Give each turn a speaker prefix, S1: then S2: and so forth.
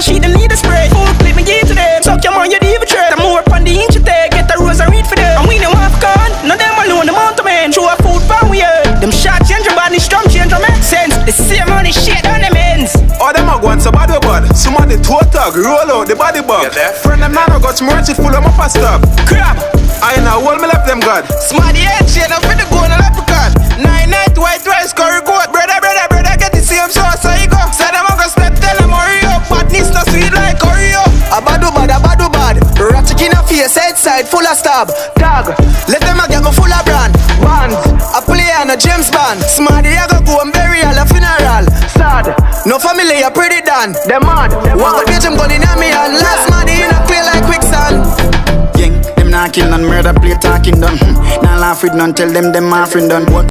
S1: she them need a spray. Food clip me give to them. Suck your man, you leave a tray. The more pan the inch you take, get a rose and read for them. And we no half gone, no them alone, the mountain man. Show a food pan we heard. Them shot change your body, strum change your make sense. The same money shit on them ends.
S2: All them a want some body bud. Some of the toe tag, roll out the body bug. Friend them now got some merch full of my past stop.
S1: Crab.
S2: I know all me left them God.
S3: Smarty head shade up with the gold and leprechaun. 9 white rice curry goat. Brother, get the same sauce, so you go. Say them a go step, tell them hurry up. Badness no sweet like Oreo. A bad. Ratchet in a face, head side full of stab. Tag, let them a get me full of brand. Bands, a play on a James Bond. Smarty a go and bury all a funeral. Sad, no family a pretty done. Them mad, walk up page them gun in a me and last Smarty in a clear like quicksand.
S4: Nah kill none, murder play talking done. Nah laugh with none, tell them my friend done.